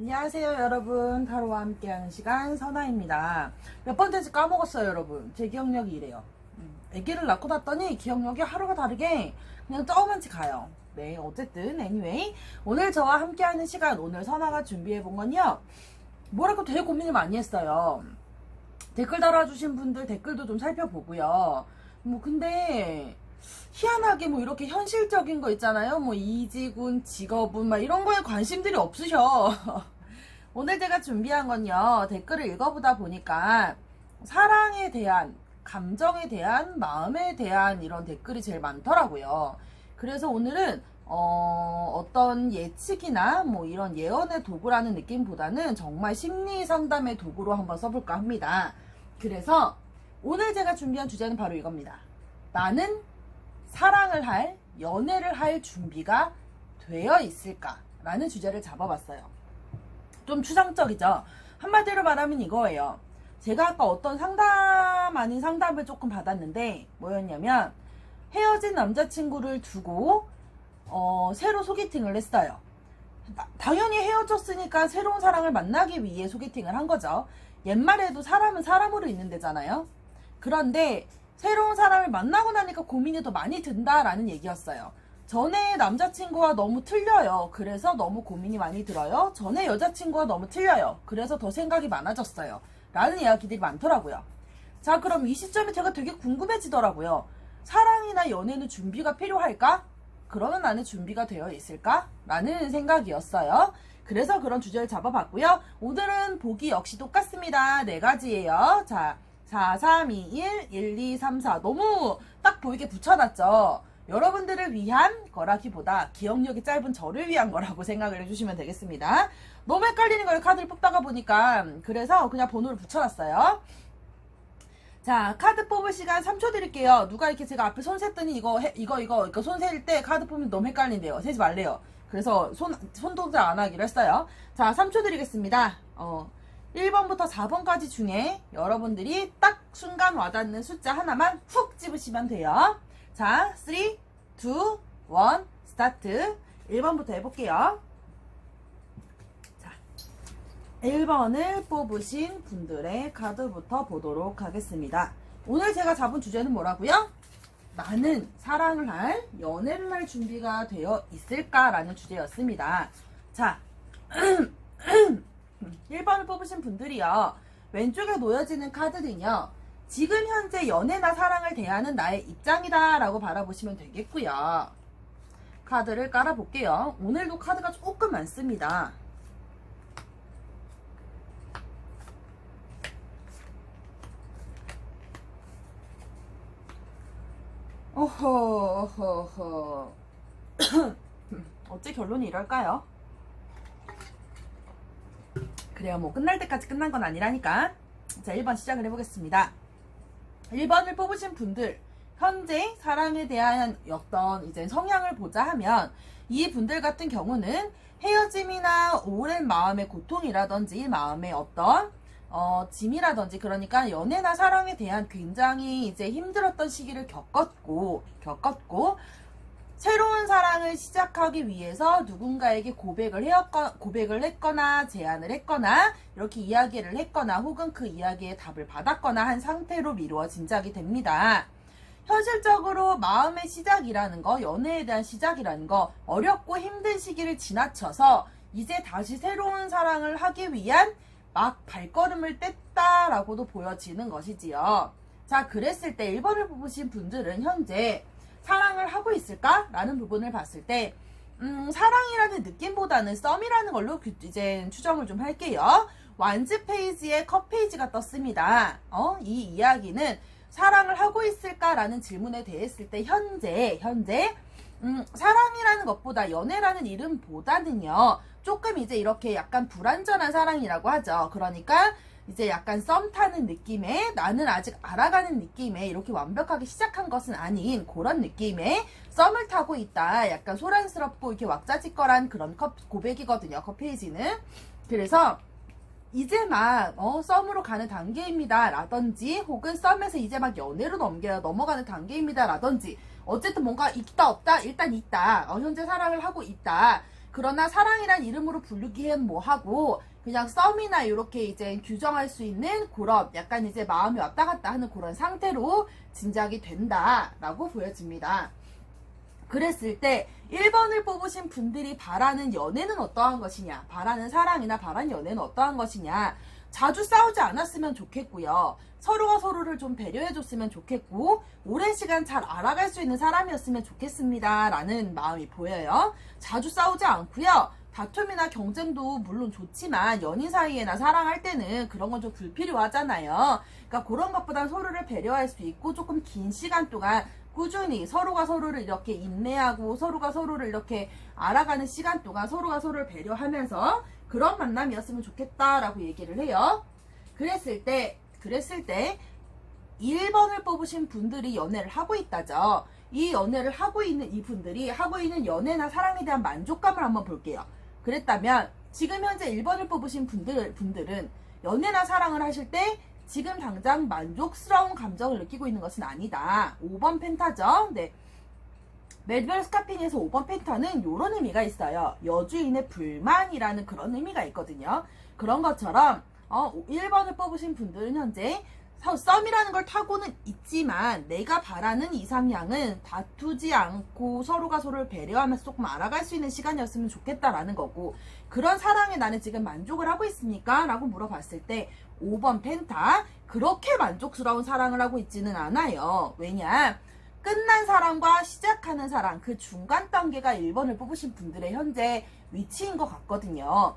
안녕하세요 여러분, 타로와 함께하는 시간 선아입니다. 몇 번째인지 까먹었어요 여러분. 제 기억력이 이래요. 아기를 낳고 났더니 기억력이 하루가 다르게 그냥 조금만치 가요. 네, 어쨌든 anyway 오늘 저와 함께하는 시간, 오늘 선아가 준비해본 건요, 뭐랄까 되게 고민을 많이 했어요. 댓글 달아주신 분들 댓글도 좀 살펴보고요. 근데 희한하게 이렇게 현실적인 거 있잖아요. 이직운, 직업운 막 이런 거에 관심들이 없으셔. 오늘 제가 준비한 건요, 댓글을 읽어보다 보니까 사랑에 대한, 감정에 대한, 마음에 대한 이런 댓글이 제일 많더라고요. 그래서 오늘은 어떤 예측이나 이런 예언의 도구라는 느낌보다는 정말 심리 상담의 도구로 한번 써볼까 합니다. 그래서 오늘 제가 준비한 주제는 바로 이겁니다. 나는 사랑을 할, 연애를 할 준비가 되어 있을까? 라는 주제를 잡아봤어요. 좀 추상적이죠? 한마디로 말하면 이거예요. 제가 아까 어떤 상담 아닌 상담을 조금 받았는데 뭐였냐면, 헤어진 남자친구를 두고 새로 소개팅을 했어요. 당연히 헤어졌으니까 새로운 사랑을 만나기 위해 소개팅을 한 거죠. 옛말에도 사람은 사람으로 있는 데잖아요. 그런데 새로운 사람을 만나고 나니까 고민이 더 많이 든다라는 얘기였어요. 전에 남자친구와 너무 틀려요. 그래서 너무 고민이 많이 들어요. 전에 여자친구와 너무 틀려요. 그래서 더 생각이 많아졌어요. 라는 이야기들이 많더라고요. 자, 그럼 이 시점에 제가 되게 궁금해지더라고요. 사랑이나 연애는 준비가 필요할까? 그러면 나는 준비가 되어 있을까? 라는 생각이었어요. 그래서 그런 주제를 잡아봤고요. 오늘은 보기 역시 똑같습니다. 4가지예요. 자, 4, 3, 2, 1, 1, 2, 3, 4. 너무 딱 보이게 붙여놨죠. 여러분들을 위한 거라기보다 기억력이 짧은 저를 위한 거라고 생각을 해주시면 되겠습니다. 너무 헷갈리는 거예요. 카드를 뽑다가 보니까. 그래서 그냥 번호를 붙여놨어요. 자, 카드 뽑을 시간 3초 드릴게요. 누가 이렇게 제가 앞에 손 셌더니 이거 손 셀 때 카드 뽑으면 너무 헷갈린대요. 세지 말래요. 그래서 손 동작 안 하기로 했어요. 자, 3초 드리겠습니다. 1번부터 4번까지 중에 여러분들이 딱 순간 와닿는 숫자 하나만 훅 집으시면 돼요. 자, 3, 2, 1, 스타트. 1번부터 해볼게요. 자, 1번을 뽑으신 분들의 카드부터 보도록 하겠습니다. 오늘 제가 잡은 주제는 뭐라고요? 나는 사랑을 할, 연애를 할 준비가 되어 있을까라는 주제였습니다. 자, 1번을 뽑으신 분들이요, 왼쪽에 놓여지는 카드는요, 지금 현재 연애나 사랑을 대하는 나의 입장이다 라고 바라보시면 되겠고요. 카드를 깔아볼게요. 오늘도 카드가 조금 많습니다. 어허. 어째 결론이 이럴까요? 그래요, 끝날 때까지 끝난 건 아니라니까. 자, 1번 시작을 해보겠습니다. 1번을 뽑으신 분들, 현재 사랑에 대한 어떤 이제 성향을 보자 하면, 이 분들 같은 경우는 헤어짐이나 오랜 마음의 고통이라든지 마음의 어떤 짐이라든지, 그러니까 연애나 사랑에 대한 굉장히 이제 힘들었던 시기를 겪었고 새로운 사랑을 시작하기 위해서 누군가에게 고백을 했거나 제안을 했거나 이렇게 이야기를 했거나 혹은 그 이야기에 답을 받았거나 한 상태로 미루어 진작이 됩니다. 현실적으로 마음의 시작이라는 거, 연애에 대한 시작이라는 거, 어렵고 힘든 시기를 지나쳐서 이제 다시 새로운 사랑을 하기 위한 막 발걸음을 뗐다라고도 보여지는 것이지요. 자, 그랬을 때 1번을 뽑으신 분들은 현재 사랑을 하고 있을까? 라는 부분을 봤을 때 사랑이라는 느낌보다는 썸이라는 걸로 이제 추정을 좀 할게요. 완즈 페이지에 컵 페이지가 떴습니다. 이 이야기는 사랑을 하고 있을까? 라는 질문에 대했을 때 현재 사랑이라는 것보다, 연애라는 이름보다는요, 조금 이제 이렇게 약간 불완전한 사랑이라고 하죠. 그러니까 이제 약간 썸 타는 느낌의, 나는 아직 알아가는 느낌의, 이렇게 완벽하게 시작한 것은 아닌 그런 느낌의 썸을 타고 있다. 약간 소란스럽고 이렇게 왁자지껄한 그런 고백이거든요, 그 페이지는. 그래서 이제 막 썸으로 가는 단계입니다 라든지, 혹은 썸에서 이제 막 연애로 넘어가는 단계입니다 라든지, 어쨌든 뭔가 있다 없다, 일단 있다, 현재 사랑을 하고 있다, 그러나 사랑이란 이름으로 부르기엔 뭐하고 그냥 썸이나 이렇게 이제 규정할 수 있는 그런 약간 이제 마음이 왔다 갔다 하는 그런 상태로 짐작이 된다라고 보여집니다. 그랬을 때 1번을 뽑으신 분들이 바라는 연애는 어떠한 것이냐, 바라는 사랑이나 바라는 연애는 어떠한 것이냐, 자주 싸우지 않았으면 좋겠고요. 서로가 서로를 좀 배려해줬으면 좋겠고 오랜 시간 잘 알아갈 수 있는 사람이었으면 좋겠습니다 라는 마음이 보여요. 자주 싸우지 않고요. 다툼이나 경쟁도 물론 좋지만 연인 사이에나 사랑할 때는 그런 건 좀 불필요하잖아요. 그러니까 그런 것보단 서로를 배려할 수 있고 조금 긴 시간 동안 꾸준히 서로가 서로를 이렇게 인내하고 서로가 서로를 이렇게 알아가는 시간 동안 서로가 서로를 배려하면서 그런 만남이었으면 좋겠다라고 얘기를 해요. 그랬을 때 1번을 뽑으신 분들이 연애를 하고 있다죠. 이 연애를 하고 있는 이 분들이 하고 있는 연애나 사랑에 대한 만족감을 한번 볼게요. 그랬다면 지금 현재 1번을 뽑으신 분들은 연애나 사랑을 하실 때 지금 당장 만족스러운 감정을 느끼고 있는 것은 아니다. 5번 펜타죠. 네. 매드벨 스카핑에서 5번 펜타는 이런 의미가 있어요. 여주인의 불만이라는 그런 의미가 있거든요. 그런 것처럼 1번을 뽑으신 분들은 현재 썸이라는 걸 타고는 있지만 내가 바라는 이상향은 다투지 않고 서로가 서로를 배려하면서 조금 알아갈 수 있는 시간이었으면 좋겠다라는 거고, 그런 사랑에 나는 지금 만족을 하고 있습니까? 라고 물어봤을 때 5번 펜타, 그렇게 만족스러운 사랑을 하고 있지는 않아요. 왜냐? 끝난 사랑과 시작하는 사랑, 그 중간 단계가 1번을 뽑으신 분들의 현재 위치인 것 같거든요.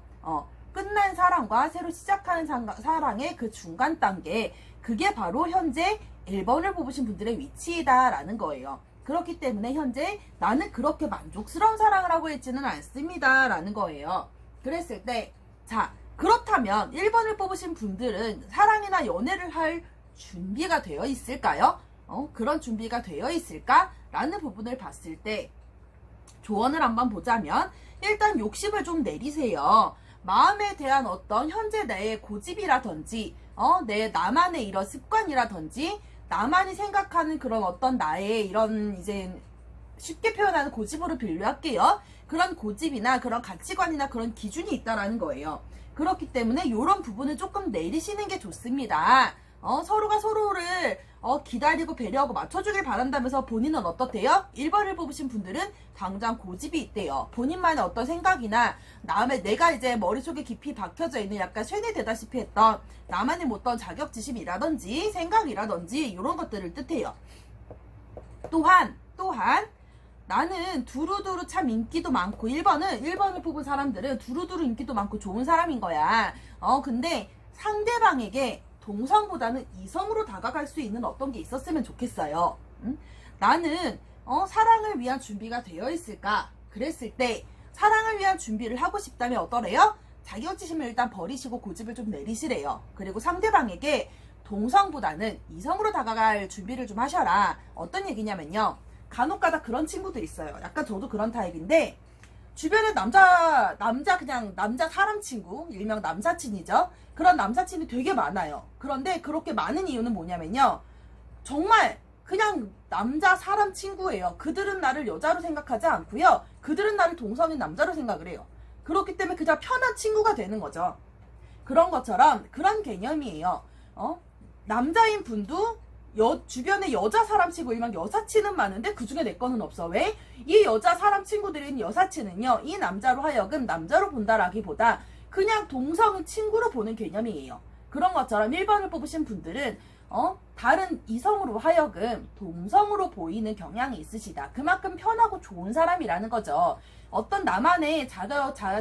끝난 사랑과 새로 시작하는 사랑의 그 중간 단계, 그게 바로 현재 1번을 뽑으신 분들의 위치이다라는 거예요. 그렇기 때문에 현재 나는 그렇게 만족스러운 사랑을 하고 있지는 않습니다 라는 거예요. 그랬을 때, 자, 그렇다면 1번을 뽑으신 분들은 사랑이나 연애를 할 준비가 되어 있을까요? 그런 준비가 되어 있을까? 라는 부분을 봤을 때 조언을 한번 보자면, 일단 욕심을 좀 내리세요. 마음에 대한 어떤 현재 나의 고집이라든지 나만의 이런 습관이라든지 나만이 생각하는 그런 어떤 나의 이런 이제 쉽게 표현하는 고집으로 비유할게요. 그런 고집이나 그런 가치관이나 그런 기준이 있다라는 거예요. 그렇기 때문에 이런 부분을 조금 내리시는 게 좋습니다. 서로가 서로를 기다리고 배려하고 맞춰주길 바란다면서 본인은 어떻대요? 1번을 뽑으신 분들은 당장 고집이 있대요. 본인만의 어떤 생각이나 내가 이제 머릿속에 깊이 박혀져 있는 약간 쇠뇌되다시피 했던 나만의 어떤 자격지심이라든지 생각이라든지 이런 것들을 뜻해요. 또한 나는 두루두루 참 인기도 많고 1번을 뽑은 사람들은 두루두루 인기도 많고 좋은 사람인 거야. 근데 상대방에게 동성보다는 이성으로 다가갈 수 있는 어떤 게 있었으면 좋겠어요. 나는 사랑을 위한 준비가 되어 있을까? 그랬을 때 사랑을 위한 준비를 하고 싶다면 어떠래요? 자격지심을 일단 버리시고 고집을 좀 내리시래요. 그리고 상대방에게 동성보다는 이성으로 다가갈 준비를 좀 하셔라. 어떤 얘기냐면요. 간혹가다 그런 친구들 있어요. 약간 저도 그런 타입인데 주변에 남자 사람 친구, 일명 남사친이죠. 그런 남사친이 되게 많아요. 그런데 그렇게 많은 이유는 뭐냐면요. 정말 그냥 남자 사람 친구예요. 그들은 나를 여자로 생각하지 않고요. 그들은 나를 동성인 남자로 생각을 해요. 그렇기 때문에 그냥 편한 친구가 되는 거죠. 그런 것처럼 그런 개념이에요. 남자인 분도 주변에 여자 사람 치고 일명 여사친은 많은데 그 중에 내 거는 없어. 왜? 이 여자 사람 친구들인 여사친은요, 이 남자로 하여금 남자로 본다라기보다 그냥 동성인 친구로 보는 개념이에요. 그런 것처럼 1번을 뽑으신 분들은 다른 이성으로 하여금 동성으로 보이는 경향이 있으시다. 그만큼 편하고 좋은 사람이라는 거죠. 어떤 나만의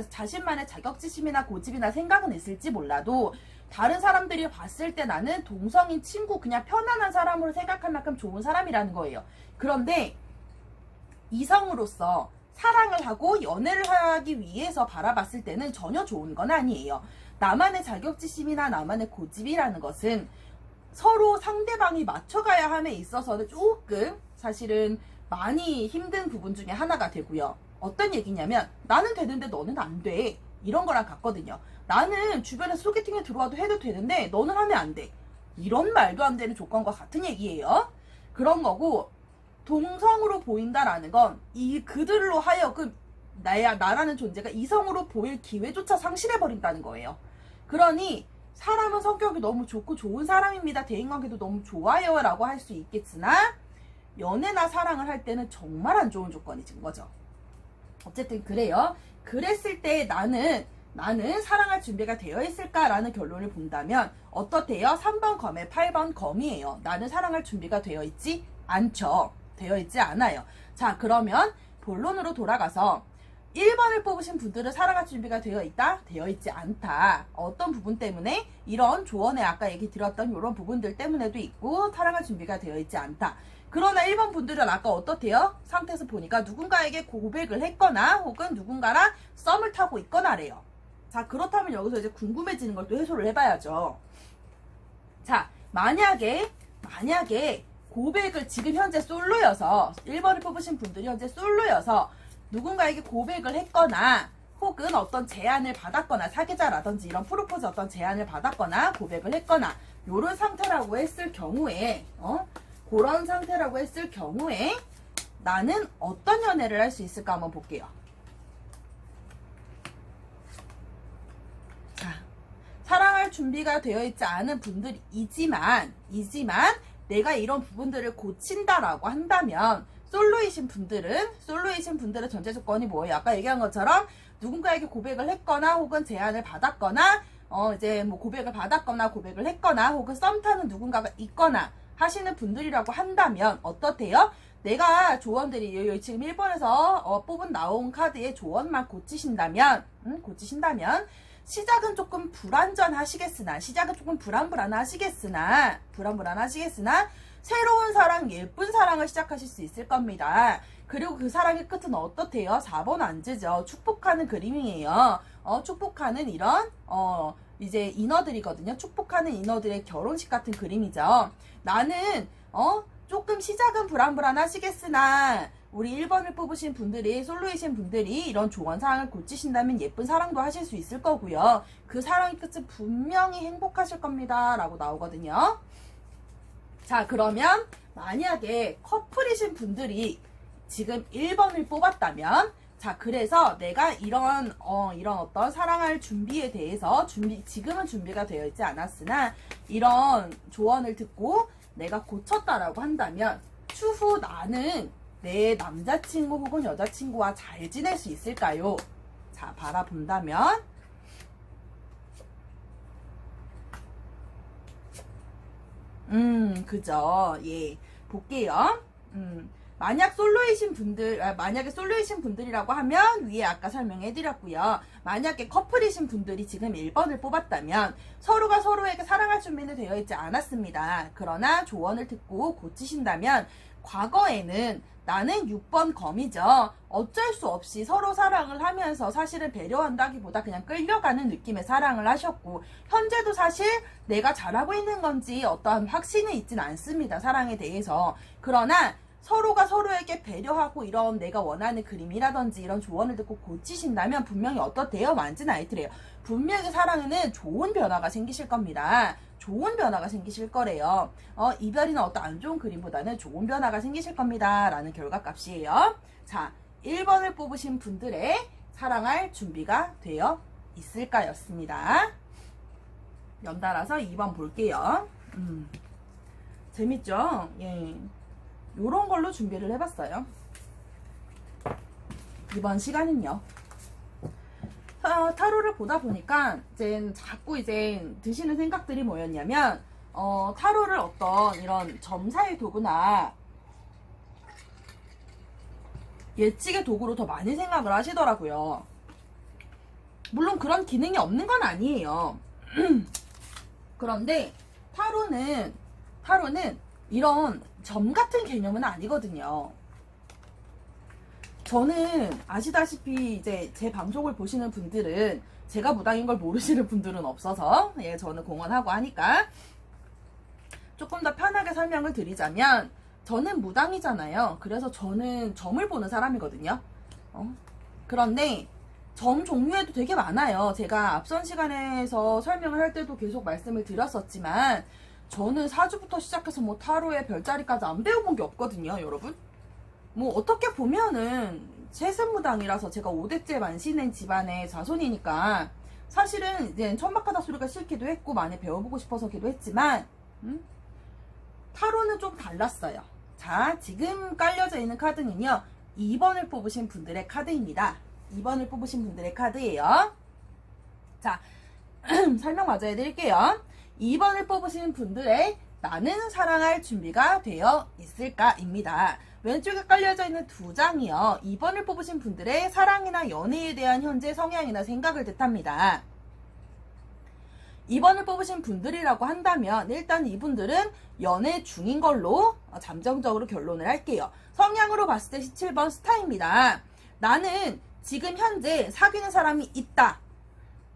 자신만의 자격지심이나 고집이나 생각은 있을지 몰라도 다른 사람들이 봤을 때 나는 동성인 친구, 그냥 편안한 사람으로 생각할 만큼 좋은 사람이라는 거예요. 그런데 이성으로서 사랑을 하고 연애를 하기 위해서 바라봤을 때는 전혀 좋은 건 아니에요. 나만의 자격지심이나 나만의 고집이라는 것은 서로 상대방이 맞춰가야 함에 있어서는 조금 사실은 많이 힘든 부분 중에 하나가 되고요. 어떤 얘기냐면 나는 되는데 너는 안 돼. 이런 거랑 같거든요. 나는 주변에 소개팅에 들어와도 해도 되는데 너는 하면 안 돼. 이런 말도 안 되는 조건과 같은 얘기예요. 그런 거고, 동성으로 보인다라는 건 그들로 하여금 나라는 존재가 이성으로 보일 기회조차 상실해버린다는 거예요. 그러니 사람은 성격이 너무 좋고 좋은 사람입니다. 대인관계도 너무 좋아요 라고 할 수 있겠으나 연애나 사랑을 할 때는 정말 안 좋은 조건이진 거죠. 어쨌든 그래요. 그랬을 때 나는 사랑할 준비가 되어 있을까라는 결론을 본다면 어떻대요? 3번 검에 8번 검이에요. 나는 사랑할 준비가 되어 있지 않죠. 되어 있지 않아요. 자, 그러면 본론으로 돌아가서 1번을 뽑으신 분들은 사랑할 준비가 되어 있다? 되어 있지 않다. 어떤 부분 때문에? 이런 조언에 아까 얘기 드렸던 이런 부분들 때문에도 있고 사랑할 준비가 되어 있지 않다. 그러나 1번 분들은 아까 어떻대요? 상태에서 보니까 누군가에게 고백을 했거나 혹은 누군가랑 썸을 타고 있거나래요. 자, 그렇다면 여기서 이제 궁금해지는 걸 또 해소를 해봐야죠. 자, 만약에 고백을 지금 현재 솔로여서 1번을 뽑으신 분들이 현재 솔로여서 누군가에게 고백을 했거나 혹은 어떤 제안을 받았거나 사귀자라든지 이런 프로포즈 어떤 제안을 받았거나 고백을 했거나 요런 상태라고 했을 경우에 그런 상태라고 했을 경우에 나는 어떤 연애를 할 수 있을까 한번 볼게요. 자, 사랑할 준비가 되어 있지 않은 분들이지만 내가 이런 부분들을 고친다라고 한다면 솔로이신 분들은 전제 조건이 뭐예요? 아까 얘기한 것처럼 누군가에게 고백을 했거나 혹은 제안을 받았거나 이제 뭐 고백을 받았거나 고백을 했거나 혹은 썸 타는 누군가가 있거나 하시는 분들이라고 한다면 어떻대요? 내가 조언들이 지금 1번에서 뽑은 나온 카드의 조언만 고치신다면 시작은 조금 불안하시겠으나 새로운 사랑, 예쁜 사랑을 시작하실 수 있을 겁니다. 그리고 그 사랑의 끝은 어떻대요? 4번 앉으죠. 축복하는 그림이에요. 축복하는 이런 이제 인어들이거든요. 축복하는 인어들의 결혼식 같은 그림이죠. 나는 조금 시작은 불안하시겠으나 우리 1번을 뽑으신 분들이 솔로이신 분들이 이런 조언사항을 고치신다면 예쁜 사랑도 하실 수 있을 거고요. 그 사랑의 끝은 분명히 행복하실 겁니다. 라고 나오거든요. 자, 그러면 만약에 커플이신 분들이 지금 1번을 뽑았다면 자, 그래서 내가 이런 어떤 사랑할 준비에 대해서 지금은 준비가 되어 있지 않았으나 이런 조언을 듣고 내가 고쳤다라고 한다면 추후 나는 내 남자친구 혹은 여자친구와 잘 지낼 수 있을까요? 자, 바라본다면 그죠. 예. 볼게요. 만약에 솔로이신 분들이라고 하면 위에 아까 설명해드렸고요. 만약에 커플이신 분들이 지금 1번을 뽑았다면 서로가 서로에게 사랑할 준비는 되어 있지 않았습니다. 그러나 조언을 듣고 고치신다면 과거에는 나는 6번 검이죠. 어쩔 수 없이 서로 사랑을 하면서 사실은 배려한다기보다 그냥 끌려가는 느낌의 사랑을 하셨고 현재도 사실 내가 잘하고 있는 건지 어떠한 확신이 있진 않습니다. 사랑에 대해서. 그러나 서로가 서로에게 배려하고 이런 내가 원하는 그림이라든지 이런 조언을 듣고 고치신다면 분명히 어떻대요? 만지나이트래요. 분명히 사랑에는 좋은 변화가 생기실 겁니다. 좋은 변화가 생기실 거래요. 이별이나 어떤 안 좋은 그림보다는 좋은 변화가 생기실 겁니다. 라는 결과값이에요. 자, 1번을 뽑으신 분들의 사랑할 준비가 되어 있을까였습니다. 연달아서 2번 볼게요. 재밌죠? 예. 요런 걸로 준비를 해봤어요. 이번 시간은요. 타로를 보다 보니까 자꾸 드시는 생각들이 뭐였냐면 타로를 어떤 이런 점사의 도구나 예측의 도구로 더 많이 생각을 하시더라고요. 물론 그런 기능이 없는 건 아니에요. 그런데 타로는 이런 점 같은 개념은 아니거든요. 저는 아시다시피 이제 제 방송을 보시는 분들은 제가 무당인 걸 모르시는 분들은 없어서 예, 저는 공헌하고 하니까 조금 더 편하게 설명을 드리자면 저는 무당이잖아요. 그래서 저는 점을 보는 사람이거든요. 그런데 점 종류에도 되게 많아요. 제가 앞선 시간에서 설명을 할 때도 계속 말씀을 드렸었지만 저는 사주부터 시작해서 뭐 타로의 별자리까지 안 배워본 게 없거든요, 여러분. 뭐 어떻게 보면은 세습무당이라서 제가 5대째 만신인 집안의 자손이니까 사실은 이제 천박하다 소리가 싫기도 했고 많이 배워보고 싶어서기도 했지만 타로는 좀 달랐어요. 자, 지금 깔려져 있는 카드는요, 2번을 뽑으신 분들의 카드입니다. 2번을 뽑으신 분들의 카드예요. 자, 설명 마저 해드릴게요. 2번을 뽑으신 분들의 나는 사랑할 준비가 되어 있을까입니다. 왼쪽에 깔려져 있는 두 장이요, 2번을 뽑으신 분들의 사랑이나 연애에 대한 현재 성향이나 생각을 뜻합니다. 2번을 뽑으신 분들이라고 한다면 일단 이분들은 연애 중인 걸로 잠정적으로 결론을 할게요. 성향으로 봤을 때 17번 스타입니다. 나는 지금 현재 사귀는 사람이 있다.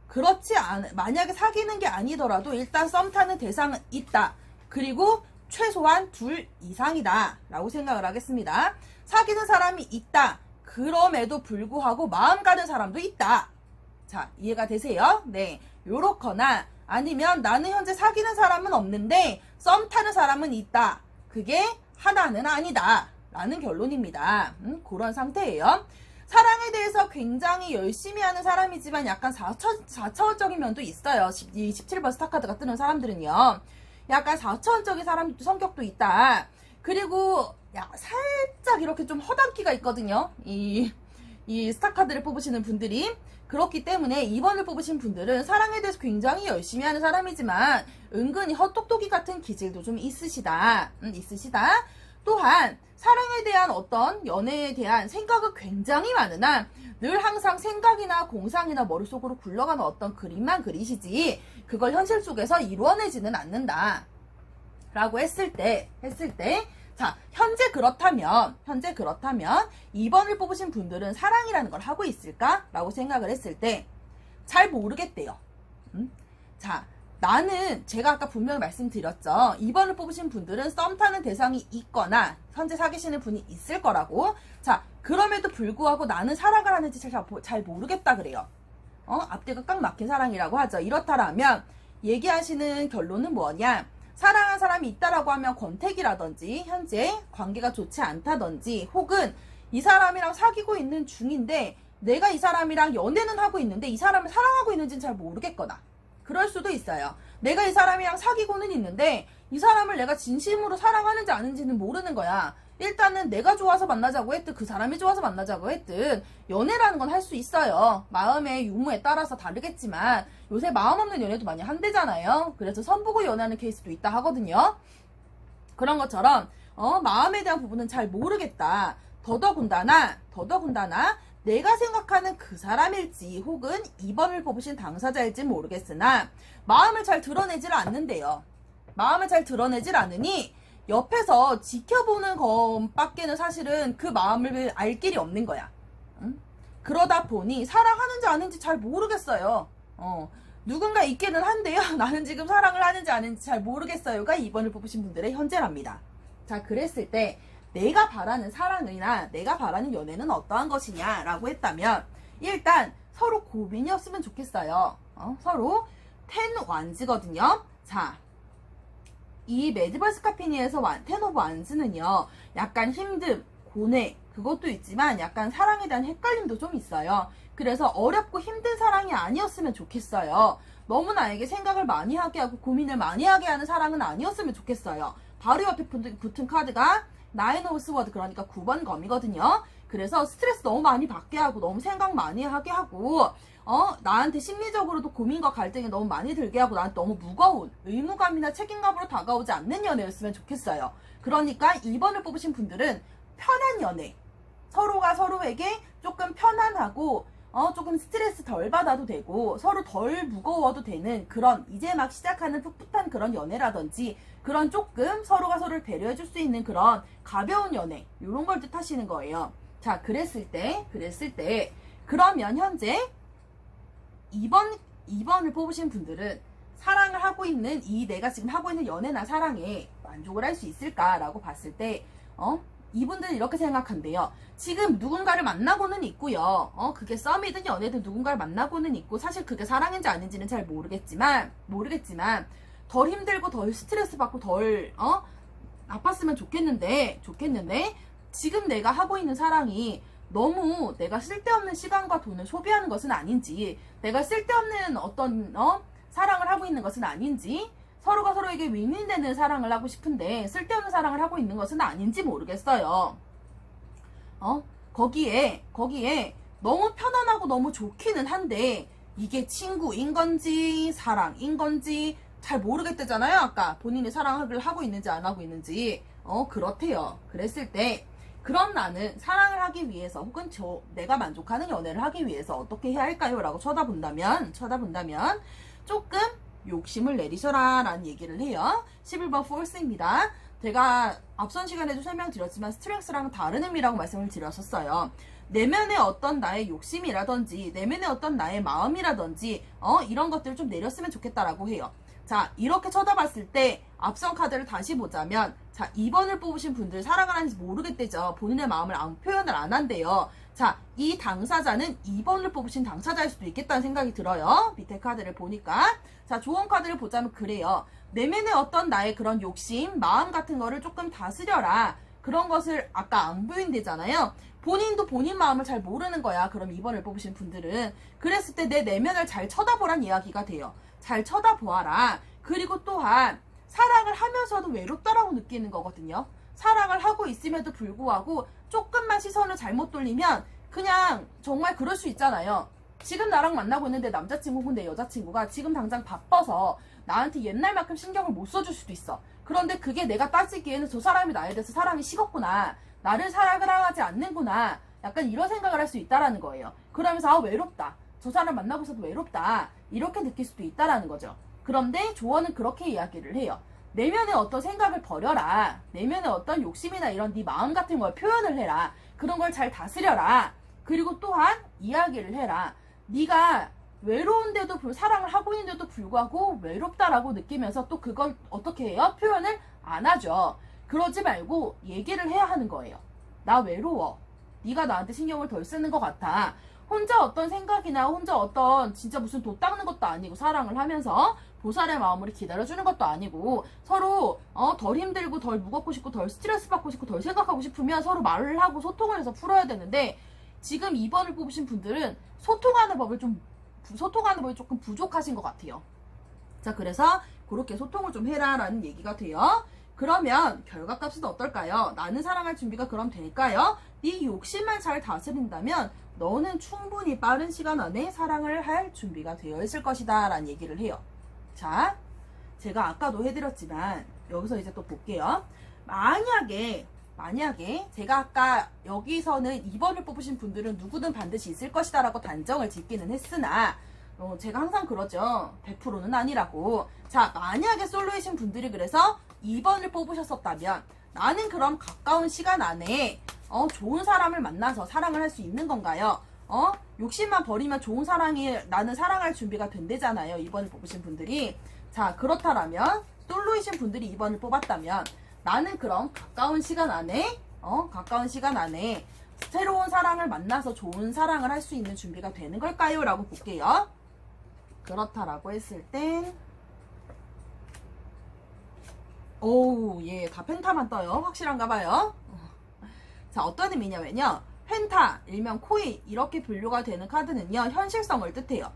그렇지 않, 만약에 사귀는 게 아니더라도 일단 썸 타는 대상은 있다. 그리고 최소한 2 이상이다 라고 생각을 하겠습니다. 사귀는 사람이 있다. 그럼에도 불구하고 마음 가는 사람도 있다. 자, 이해가 되세요? 네, 요렇거나 아니면 나는 현재 사귀는 사람은 없는데 썸 타는 사람은 있다. 그게 하나는 아니다 라는 결론입니다. 그런 상태예요. 사랑에 대해서 굉장히 열심히 하는 사람이지만 약간 4차원적인 면도 있어요. 이 17번 스타카드가 뜨는 사람들은요, 약간 4차원적인 사람 성격도 있다. 그리고 살짝 이렇게 좀 허당기가 있거든요. 이 스타카드를 뽑으시는 분들이. 그렇기 때문에 2번을 뽑으신 분들은 사랑에 대해서 굉장히 열심히 하는 사람이지만 은근히 헛똑똑이 같은 기질도 좀 있으시다. 또한 사랑에 대한 어떤 연애에 대한 생각은 굉장히 많으나 늘 항상 생각이나 공상이나 머릿속으로 굴러가는 어떤 그림만 그리시지 그걸 현실 속에서 이루어내지는 않는다 라고 했을 때 자, 현재 그렇다면 2번을 뽑으신 분들은 사랑이라는 걸 하고 있을까? 라고 생각을 했을 때 잘 모르겠대요. 자, 나는 제가 아까 분명히 말씀드렸죠. 2번을 뽑으신 분들은 썸 타는 대상이 있거나 현재 사귀시는 분이 있을 거라고. 자, 그럼에도 불구하고 나는 사랑을 하는지 잘 모르겠다 그래요. 앞뒤가 꽉 막힌 사랑이라고 하죠. 이렇다라면 얘기하시는 결론은 뭐냐? 사랑한 사람이 있다라고 하면 권태기라든지 현재 관계가 좋지 않다든지 혹은 이 사람이랑 사귀고 있는 중인데 내가 이 사람이랑 연애는 하고 있는데 이 사람을 사랑하고 있는지는 잘 모르겠거나 그럴 수도 있어요. 내가 이 사람이랑 사귀고는 있는데 이 사람을 내가 진심으로 사랑하는지 아닌지는 모르는 거야. 일단은 내가 좋아서 만나자고 했든 그 사람이 좋아서 만나자고 했든 연애라는 건 할 수 있어요. 마음의 유무에 따라서 다르겠지만 요새 마음 없는 연애도 많이 한대잖아요. 그래서 선보고 연애하는 케이스도 있다 하거든요. 그런 것처럼 마음에 대한 부분은 잘 모르겠다. 더더군다나 내가 생각하는 그 사람일지 혹은 2번을 뽑으신 당사자일지 모르겠으나 마음을 잘 드러내질 않는데요. 마음을 잘 드러내질 않으니 옆에서 지켜보는 것밖에는 사실은 그 마음을 알 길이 없는 거야. 그러다 보니 사랑하는지 아닌지 잘 모르겠어요. 누군가 있기는 한데요. 나는 지금 사랑을 하는지 아닌지 잘 모르겠어요가 2번을 뽑으신 분들의 현재랍니다. 자, 그랬을 때 내가 바라는 사랑이나 내가 바라는 연애는 어떠한 것이냐라고 했다면 일단 서로 고민이 없으면 좋겠어요. 서로 10 완즈거든요. 자, 이 메디벌 스카피니에서 10 오브 완즈는요, 약간 힘듦, 고뇌 그것도 있지만 약간 사랑에 대한 헷갈림도 좀 있어요. 그래서 어렵고 힘든 사랑이 아니었으면 좋겠어요. 너무 나에게 생각을 많이 하게 하고 고민을 많이 하게 하는 사랑은 아니었으면 좋겠어요. 바로 옆에 붙은 카드가 9 오브 스워드, 그러니까 9번 검이거든요. 그래서 스트레스 너무 많이 받게 하고 너무 생각 많이 하게 하고 나한테 심리적으로도 고민과 갈등이 너무 많이 들게 하고 나한테 너무 무거운 의무감이나 책임감으로 다가오지 않는 연애였으면 좋겠어요. 그러니까 2번을 뽑으신 분들은 편한 연애, 서로가 서로에게 조금 편안하고 조금 스트레스 덜 받아도 되고 서로 덜 무거워도 되는 그런 이제 막 시작하는 풋풋한 그런 연애라든지 그런 조금 서로가 서로를 배려해 줄 수 있는 그런 가벼운 연애 이런 걸 뜻하시는 거예요. 자, 그랬을 때 그러면 현재 2번을 뽑으신 분들은 사랑을 하고 있는 내가 지금 하고 있는 연애나 사랑에 만족을 할 수 있을까라고 봤을 때 이분들은 이렇게 생각한대요. 지금 누군가를 만나고는 있고요. 그게 썸이든 연애든 누군가를 만나고는 있고 사실 그게 사랑인지 아닌지는 잘 모르겠지만 덜 힘들고 덜 스트레스 받고 덜 아팠으면 좋겠는데 지금 내가 하고 있는 사랑이 너무 내가 쓸데없는 시간과 돈을 소비하는 것은 아닌지, 내가 쓸데없는 어떤 사랑을 하고 있는 것은 아닌지, 서로가 서로에게 윈윈되는 사랑을 하고 싶은데 쓸데없는 사랑을 하고 있는 것은 아닌지 모르겠어요. 거기에 너무 편안하고 너무 좋기는 한데 이게 친구인 건지 사랑인 건지 잘 모르겠대잖아요. 아까 본인이 사랑을 하고 있는지 안 하고 있는지. 그렇대요. 그랬을 때 그럼 나는 사랑을 하기 위해서 혹은 내가 만족하는 연애를 하기 위해서 어떻게 해야 할까요? 라고 쳐다본다면 조금 욕심을 내리셔라 라는 얘기를 해요. 11번 force입니다. 제가 앞선 시간에도 설명드렸지만 스트렝스랑 다른 의미라고 말씀을 드렸었어요. 내면의 어떤 나의 욕심이라든지 내면의 어떤 나의 마음이라든지 이런 것들을 좀 내렸으면 좋겠다라고 해요. 자, 이렇게 쳐다봤을 때 앞선 카드를 다시 보자면, 자, 2번을 뽑으신 분들 사랑을 하는지 모르겠대죠. 본인의 마음을 표현을 안 한대요. 자, 이 당사자는 2번을 뽑으신 당사자일 수도 있겠다는 생각이 들어요. 밑에 카드를 보니까. 자, 조언 카드를 보자면 그래요. 내면의 어떤 나의 그런 욕심, 마음 같은 거를 조금 다스려라. 그런 것을 아까 안 보인대잖아요. 본인도 본인 마음을 잘 모르는 거야. 그럼 2번을 뽑으신 분들은. 그랬을 때 내 내면을 잘 쳐다보란 이야기가 돼요. 잘 쳐다보아라. 그리고 또한 사랑을 하면서도 외롭다라고 느끼는 거거든요. 사랑을 하고 있음에도 불구하고 조금만 시선을 잘못 돌리면 그냥 정말 그럴 수 있잖아요. 지금 나랑 만나고 있는데 남자친구 혹은 내 여자친구가 지금 당장 바빠서 나한테 옛날만큼 신경을 못 써줄 수도 있어. 그런데 그게 내가 따지기에는 저 사람이 나에 대해서 사랑이 식었구나. 나를 사랑하지 않는구나. 약간 이런 생각을 할 수 있다라는 거예요. 그러면서 외롭다. 저 사람 만나고 있어도 외롭다. 이렇게 느낄 수도 있다라는 거죠. 그런데 조언은 그렇게 이야기를 해요. 내면의 어떤 생각을 버려라. 내면의 어떤 욕심이나 이런 네 마음 같은 걸 표현을 해라. 그런 걸 잘 다스려라. 그리고 또한 이야기를 해라. 네가 외로운데도 사랑을 하고 있는데도 불구하고 외롭다라고 느끼면서 또 그걸 어떻게 해요? 표현을 안 하죠. 그러지 말고 얘기를 해야 하는 거예요. 나 외로워. 네가 나한테 신경을 덜 쓰는 것 같아. 혼자 어떤 생각이나 혼자 어떤 진짜 무슨 도 닦는 것도 아니고 사랑을 하면서 보살의 마음으로 기다려주는 것도 아니고 서로 덜 힘들고 덜 무겁고 싶고 덜 스트레스 받고 싶고 덜 생각하고 싶으면 서로 말을 하고 소통을 해서 풀어야 되는데 지금 2번을 뽑으신 분들은 소통하는 법이 조금 부족하신 것 같아요. 자, 그래서 그렇게 소통을 좀 해라라는 얘기가 돼요. 그러면 결과값은 어떨까요? 나는 사랑할 준비가 그럼 될까요? 네 욕심만 잘 다스린다면 너는 충분히 빠른 시간 안에 사랑을 할 준비가 되어 있을 것이다 라는 얘기를 해요. 자, 제가 아까도 해드렸지만 여기서 이제 또 볼게요. 만약에 제가 아까 여기서는 2번을 뽑으신 분들은 누구든 반드시 있을 것이다 라고 단정을 짓기는 했으나 제가 항상 그러죠. 100%는 아니라고. 자, 만약에 솔로이신 분들이 그래서 2번을 뽑으셨었다면 나는 그럼 가까운 시간 안에 좋은 사람을 만나서 사랑을 할 수 있는 건가요? 욕심만 버리면 좋은 사랑이 나는 사랑할 준비가 된대잖아요. 2번을 뽑으신 분들이. 자, 그렇다라면 솔로이신 분들이 2번을 뽑았다면 나는 그럼 가까운 시간 안에 새로운 사랑을 만나서 좋은 사랑을 할 수 있는 준비가 되는 걸까요? 라고 볼게요. 그렇다라고 했을 땐 오우, 예, 다 펜타만 떠요. 확실한가 봐요. 자, 어떤 의미냐면요. 펜타, 일명 코인, 이렇게 분류가 되는 카드는요, 현실성을 뜻해요.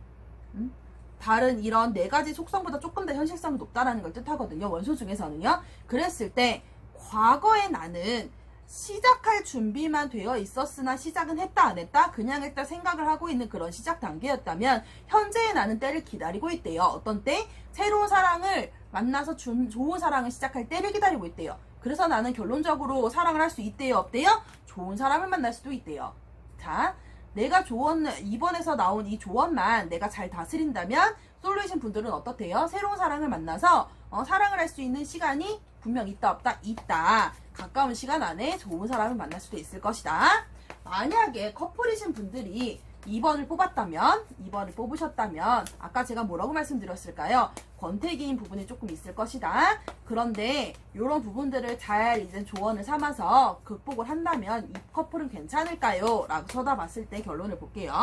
다른 이런 네 가지 속성보다 조금 더 현실성이 높다라는 걸 뜻하거든요. 원소 중에서는요. 그랬을 때, 과거에 나는 시작할 준비만 되어 있었으나 시작은 했다 안 했다? 그냥 했다 생각을 하고 있는 그런 시작 단계였다면 현재의 나는 때를 기다리고 있대요. 어떤 때? 새로운 사랑을 만나서 좋은 사랑을 시작할 때를 기다리고 있대요. 그래서 나는 결론적으로 사랑을 할 수 있대요 없대요? 좋은 사람을 만날 수도 있대요. 자, 내가 2번에서 나온 이 조언만 내가 잘 다스린다면 솔루이신 분들은 어떻대요? 새로운 사랑을 만나서 사랑을 할 수 있는 시간이 분명 있다 없다? 있다. 가까운 시간 안에 좋은 사람을 만날 수도 있을 것이다. 만약에 커플이신 분들이 2번을 뽑으셨다면 아까 제가 뭐라고 말씀드렸을까요? 권태기인 부분이 조금 있을 것이다. 그런데 이런 부분들을 잘 이제 조언을 삼아서 극복을 한다면 이 커플은 괜찮을까요? 라고 쳐다봤을 때 결론을 볼게요.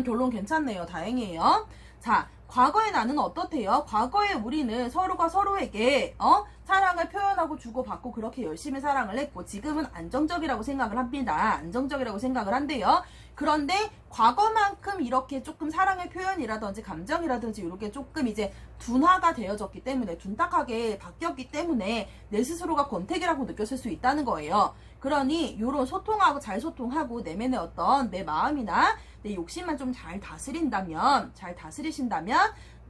결론 괜찮네요. 다행이에요. 자, 과거의 나는 어떻대요? 과거에 우리는 서로가 서로에게 사랑을 표현하고 주고받고 그렇게 열심히 사랑을 했고 지금은 안정적이라고 생각을 합니다. 안정적이라고 생각을 한대요. 그런데 과거만큼 이렇게 조금 사랑의 표현이라든지 감정이라든지 이렇게 조금 이제 둔화가 되어졌기 때문에 둔탁하게 바뀌었기 때문에 내 스스로가 권태기라고 느꼈을 수 있다는 거예요. 그러니 요런 소통하고 잘 소통하고 내면의 어떤 내 마음이나 내 욕심만 좀 잘 다스리신다면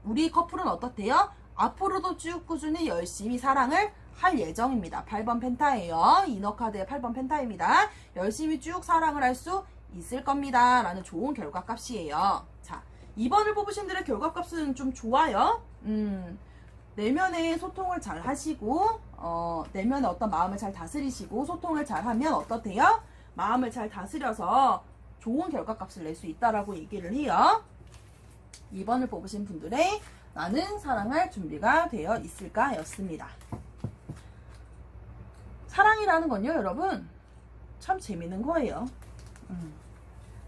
우리 커플은 어떻대요? 앞으로도 쭉 꾸준히 열심히 사랑을 할 예정입니다. 8번 펜타예요. 이너카드의 8번 펜타입니다. 열심히 쭉 사랑을 할 수 있을 겁니다. 라는 좋은 결과값이에요. 자, 2번을 뽑으신 분들의 결과값은 좀 좋아요. 내면의 소통을 잘 하시고 내면의 어떤 마음을 잘 다스리시고 소통을 잘 하면 어떻대요? 마음을 잘 다스려서 좋은 결과값을 낼 수 있다라고 얘기를 해요. 2번을 뽑으신 분들의 나는 사랑할 준비가 되어 있을까? 였습니다. 사랑이라는 건요, 여러분, 참 재밌는 거예요.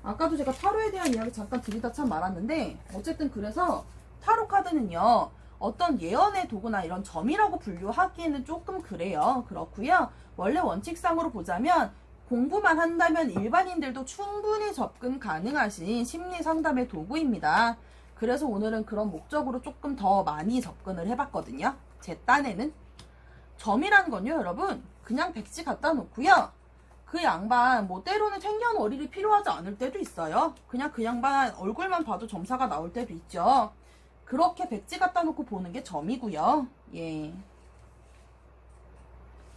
아까도 제가 타로에 대한 이야기 잠깐 드리다 참 말았는데, 어쨌든 그래서 타로 카드는요, 어떤 예언의 도구나 이런 점이라고 분류하기에는 조금 그래요. 그렇고요. 원래 원칙상으로 보자면 공부만 한다면 일반인들도 충분히 접근 가능하신 심리 상담의 도구입니다. 그래서 오늘은 그런 목적으로 조금 더 많이 접근을 해봤거든요. 제 딴에는. 점이라는 건요, 여러분, 그냥 백지 갖다 놓고요. 그 양반, 뭐, 때로는 생년월일이 필요하지 않을 때도 있어요. 그냥 그 양반 얼굴만 봐도 점사가 나올 때도 있죠. 그렇게 백지 갖다 놓고 보는 게 점이고요. 예.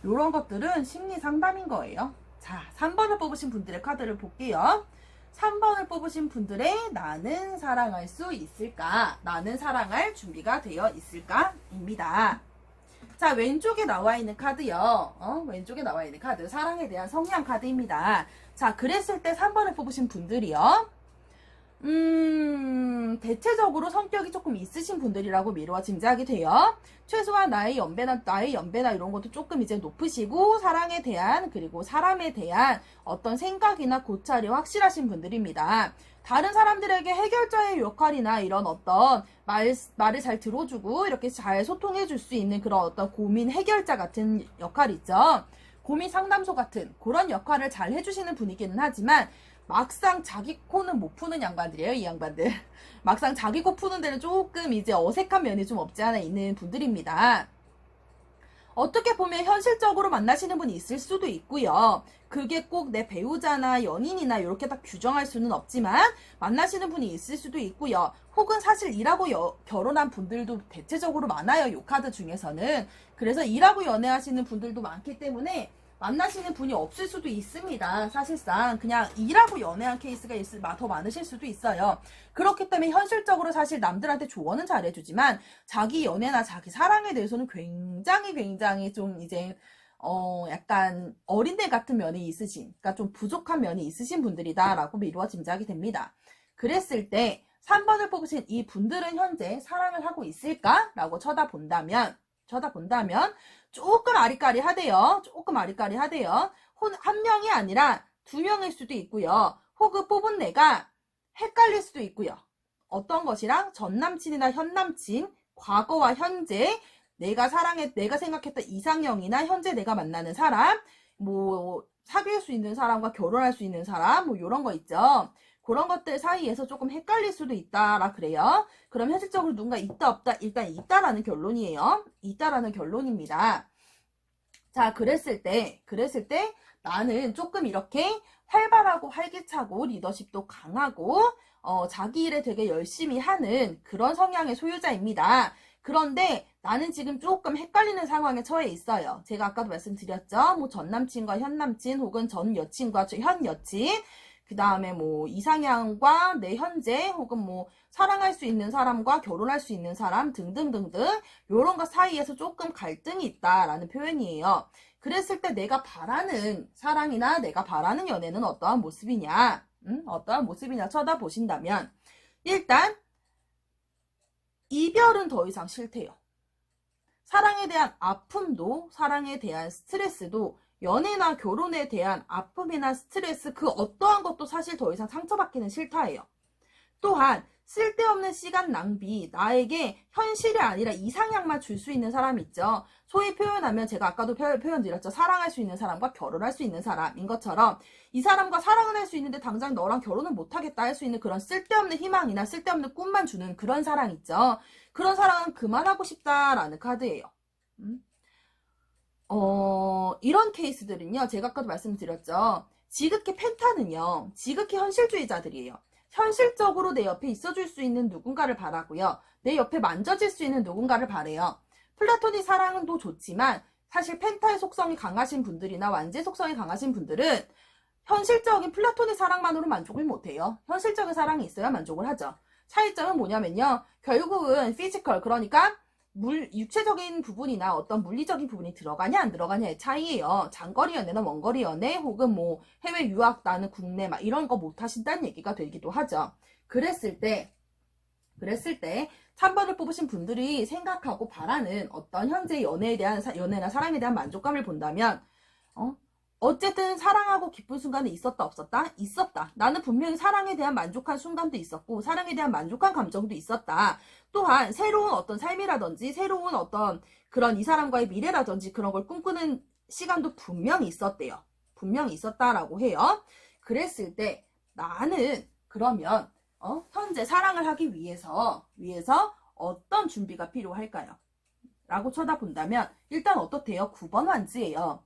요런 것들은 심리 상담인 거예요. 자, 3번을 뽑으신 분들의 카드를 볼게요. 3번을 뽑으신 분들의 나는 사랑할 수 있을까? 나는 사랑할 준비가 되어 있을까? 입니다. 자, 왼쪽에 나와 있는 카드요. 왼쪽에 나와 있는 카드. 사랑에 대한 성향 카드입니다. 자, 그랬을 때 3번을 뽑으신 분들이요. 대체적으로 성격이 조금 있으신 분들이라고 미루어 짐작이 돼요. 최소한 나의 연배나 이런 것도 조금 이제 높으시고, 사랑에 대한, 그리고 사람에 대한 어떤 생각이나 고찰이 확실하신 분들입니다. 다른 사람들에게 해결자의 역할이나 이런 어떤 말을 잘 들어주고, 이렇게 잘 소통해줄 수 있는 그런 어떤 고민 해결자 같은 역할 있죠. 고민 상담소 같은 그런 역할을 잘 해주시는 분이기는 하지만, 막상 자기 코는 못 푸는 양반들이에요, 이 양반들. 막상 자기 코 푸는 데는 조금 이제 어색한 면이 좀 없지 않아 있는 분들입니다. 어떻게 보면 현실적으로 만나시는 분이 있을 수도 있고요. 그게 꼭 내 배우자나 연인이나 이렇게 딱 규정할 수는 없지만 만나시는 분이 있을 수도 있고요. 혹은 사실 일하고 결혼한 분들도 대체적으로 많아요, 이 카드 중에서는. 그래서 일하고 연애하시는 분들도 많기 때문에 만나시는 분이 없을 수도 있습니다. 사실상 그냥 일하고 연애한 케이스가 더 많으실 수도 있어요. 그렇기 때문에 현실적으로 사실 남들한테 조언은 잘해주지만 자기 연애나 자기 사랑에 대해서는 굉장히 좀 이제 약간 어린애 같은 면이 있으신, 그러니까 좀 부족한 면이 있으신 분들이다라고 미루어 짐작이 됩니다. 그랬을 때 3번을 뽑으신 이 분들은 현재 사랑을 하고 있을까라고 쳐다본다면 조금 아리까리하대요. 한 명이 아니라 두 명일 수도 있고요. 혹은 뽑은 내가 헷갈릴 수도 있고요. 어떤 것이랑 전 남친이나 현 남친, 과거와 현재, 내가 생각했던 이상형이나 현재 내가 만나는 사람, 뭐 사귈 수 있는 사람과 결혼할 수 있는 사람, 뭐 이런 거 있죠. 그런 것들 사이에서 조금 헷갈릴 수도 있다라 그래요. 그럼 현실적으로 누군가 있다 없다? 일단 있다라는 결론이에요. 있다라는 결론입니다. 자, 그랬을 때 나는 조금 이렇게 활발하고 활기차고 리더십도 강하고 자기 일에 되게 열심히 하는 그런 성향의 소유자입니다. 그런데 나는 지금 조금 헷갈리는 상황에 처해 있어요. 제가 아까도 말씀드렸죠. 뭐 전 남친과 현 남친 혹은 전 여친과 현 여친, 그 다음에 뭐 이상향과 내 현재 혹은 뭐 사랑할 수 있는 사람과 결혼할 수 있는 사람 등등등등 요런 것 사이에서 조금 갈등이 있다라는 표현이에요. 그랬을 때 내가 바라는 사랑이나 내가 바라는 연애는 어떠한 모습이냐, 어떠한 모습이냐 쳐다보신다면 일단 이별은 더 이상 싫대요. 사랑에 대한 아픔도, 사랑에 대한 스트레스도, 연애나 결혼에 대한 아픔이나 스트레스 그 어떠한 것도 사실 더 이상 상처받기는 싫다예요. 또한 쓸데없는 시간 낭비, 나에게 현실이 아니라 이상향만 줄 수 있는 사람 있죠. 소위 표현하면 제가 아까도 표현드렸죠. 사랑할 수 있는 사람과 결혼할 수 있는 사람인 것처럼 이 사람과 사랑은 할 수 있는데 당장 너랑 결혼은 못하겠다 할 수 있는 그런 쓸데없는 희망이나 쓸데없는 꿈만 주는 그런 사랑 있죠. 그런 사랑은 그만하고 싶다라는 카드예요. 이런 케이스들은요. 제가 아까도 말씀드렸죠. 지극히 펜타는요. 지극히 현실주의자들이에요. 현실적으로 내 옆에 있어줄 수 있는 누군가를 바라고요. 내 옆에 만져질 수 있는 누군가를 바래요. 플라토닉 사랑은 또 좋지만 사실 펜타의 속성이 강하신 분들이나 완제 속성이 강하신 분들은 현실적인 플라토닉 사랑만으로 만족을 못해요. 현실적인 사랑이 있어야 만족을 하죠. 차이점은 뭐냐면요. 결국은 피지컬, 그러니까 육체적인 부분이나 어떤 물리적인 부분이 들어가냐 안 들어가냐의 차이예요. 장거리 연애나 원거리 연애 혹은 뭐 해외 유학 나는 국내 막 이런 거 못 하신다는 얘기가 되기도 하죠. 그랬을 때 3번을 뽑으신 분들이 생각하고 바라는 어떤 현재 연애나 사랑에 대한 만족감을 본다면 어쨌든 사랑하고 기쁜 순간이 있었다 없었다? 있었다. 나는 분명히 사랑에 대한 만족한 순간도 있었고 사랑에 대한 만족한 감정도 있었다. 또한 새로운 어떤 삶이라든지 새로운 어떤 그런 이 사람과의 미래라든지 그런 걸 꿈꾸는 시간도 분명히 있었대요. 분명히 있었다라고 해요. 그랬을 때 나는 그러면 현재 사랑을 하기 위해서 어떤 준비가 필요할까요? 라고 쳐다본다면 일단 어떻대요? 9번 환지예요.